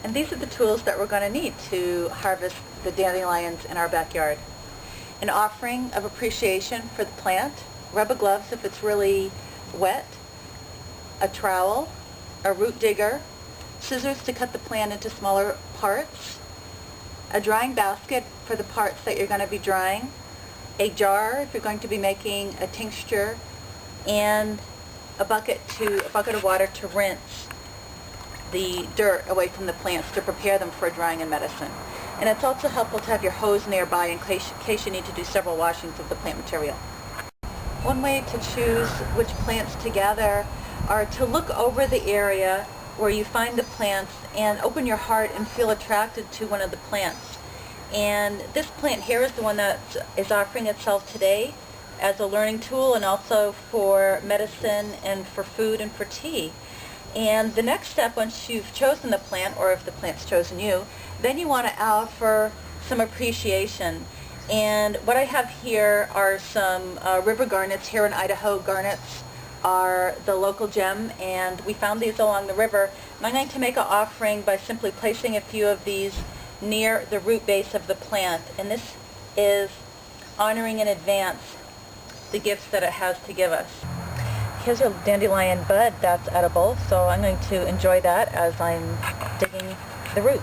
And these are the tools that we're going to need to harvest the dandelions in our backyard. An offering of appreciation for the plant, rubber gloves if it's really wet, a trowel, a root digger, scissors to cut the plant into smaller parts, a drying basket for the parts that you're going to be drying, a jar if you're going to be making a tincture, and a bucket of water to rinse the dirt away from the plants to prepare them for drying and medicine. And it's also helpful to have your hose nearby in case you need to do several washings of the plant material. One way to choose which plants to gather are to look over the area where you find the plants and open your heart and feel attracted to one of the plants. And this plant here is the one that is offering itself today as a learning tool and also for medicine and for food and for tea. And the next step, once you've chosen the plant, or if the plant's chosen you, then you want to offer some appreciation. And what I have here are some river garnets. Here in Idaho, garnets are the local gem, and we found these along the river. And I'm going to make an offering by simply placing a few of these near the root base of the plant. And this is honoring in advance the gifts that it has to give us. Here's a dandelion bud that's edible, so I'm going to enjoy that as I'm digging the root.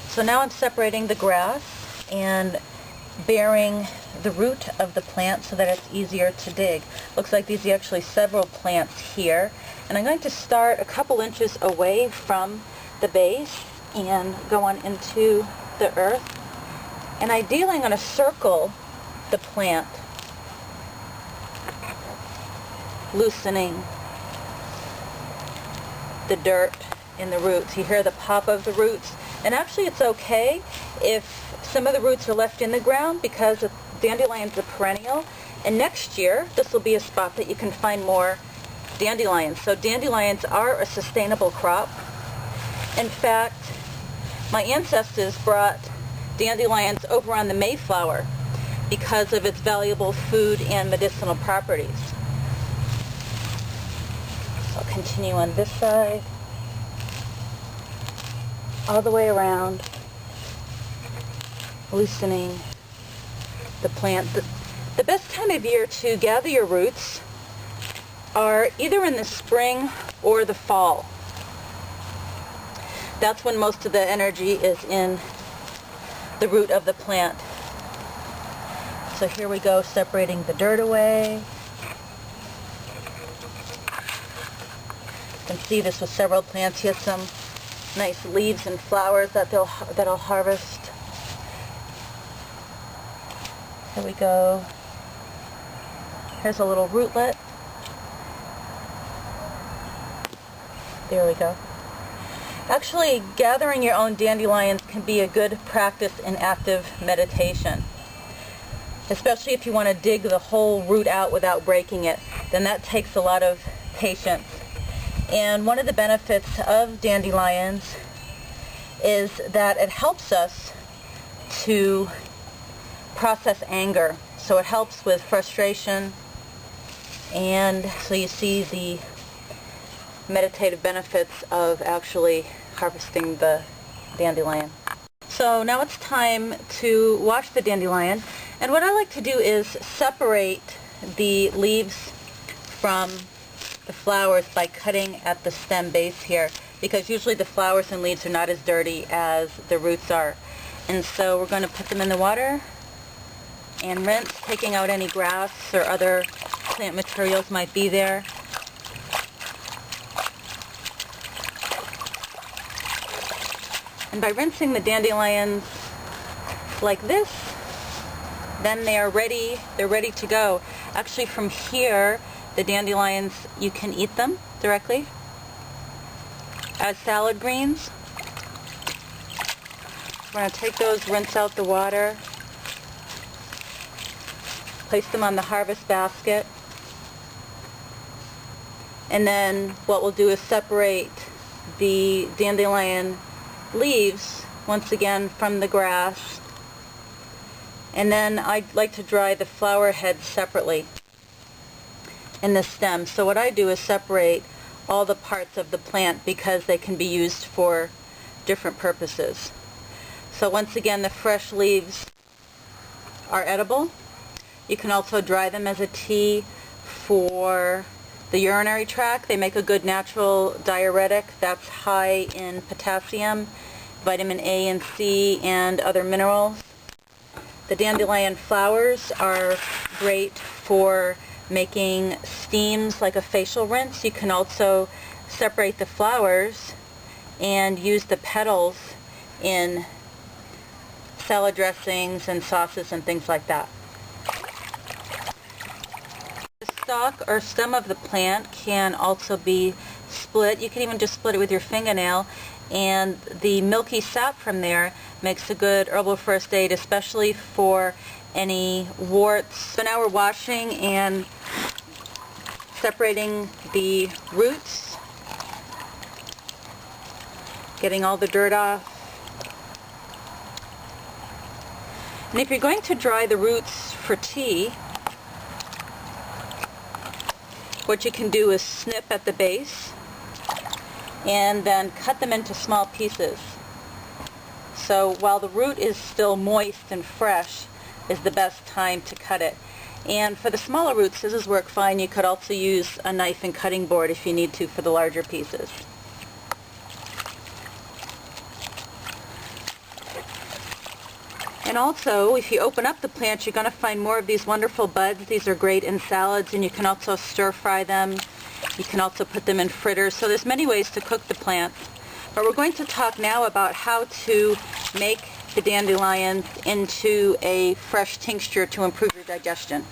So now I'm separating the grass and bearing the root of the plant so that it's easier to dig. Looks like these are actually several plants here. And I'm going to start a couple inches away from the base and go on into the earth. And ideally I'm going to circle the plant, loosening the dirt in the roots. You hear the pop of the roots. And actually it's okay if some of the roots are left in the ground because dandelions are perennial. And next year, this will be a spot that you can find more dandelions. So dandelions are a sustainable crop. In fact, my ancestors brought dandelions over on the Mayflower because of its valuable food and medicinal properties. I'll continue on this side, all the way around, loosening the plant. The best time of year to gather your roots are either in the spring or the fall. That's when most of the energy is in the root of the plant. So here we go, separating the dirt away. You can see this with several plants. Here's some nice leaves and flowers that I'll harvest. Here we go. Here's a little rootlet. There we go. Actually, gathering your own dandelions can be a good practice in active meditation. Especially if you want to dig the whole root out without breaking it, then that takes a lot of patience. And one of the benefits of dandelions is that it helps us to process anger. So it helps with frustration, and so you see the meditative benefits of actually harvesting the dandelion. So now it's time to wash the dandelion, and what I like to do is separate the leaves from the flowers by cutting at the stem base here, because usually the flowers and leaves are not as dirty as the roots are. And so we're going to put them in the water and rinse, taking out any grass or other plant materials might be there. And by rinsing the dandelions like this, then they're ready to go. Actually, from here, the dandelions, you can eat them directly as salad greens. We're going to take those, rinse out the water, place them on the harvest basket, and then what we'll do is separate the dandelion leaves once again from the grass, and then I'd like to dry the flower heads separately in the stem. So what I do is separate all the parts of the plant because they can be used for different purposes. So once again, the fresh leaves are edible. You can also dry them as a tea for the urinary tract. They make a good natural diuretic that's high in potassium, vitamin A and C, and other minerals. The dandelion flowers are great for making steams like a facial rinse. You can also separate the flowers and use the petals in salad dressings and sauces and things like that. The stalk or stem of the plant can also be split. You can even just split it with your fingernail, and the milky sap from there makes a good herbal first aid, especially for any warts. So now we're washing and separating the roots, getting all the dirt off. And if you're going to dry the roots for tea, what you can do is snip at the base and then cut them into small pieces. So while the root is still moist and fresh is the best time to cut it. And for the smaller roots, scissors work fine. You could also use a knife and cutting board if you need to for the larger pieces. And also, if you open up the plant, you're going to find more of these wonderful buds. These are great in salads, and you can also stir fry them. You can also put them in fritters. So there's many ways to cook the plants. But we're going to talk now about how to make the dandelions into a fresh tincture to improve your digestion.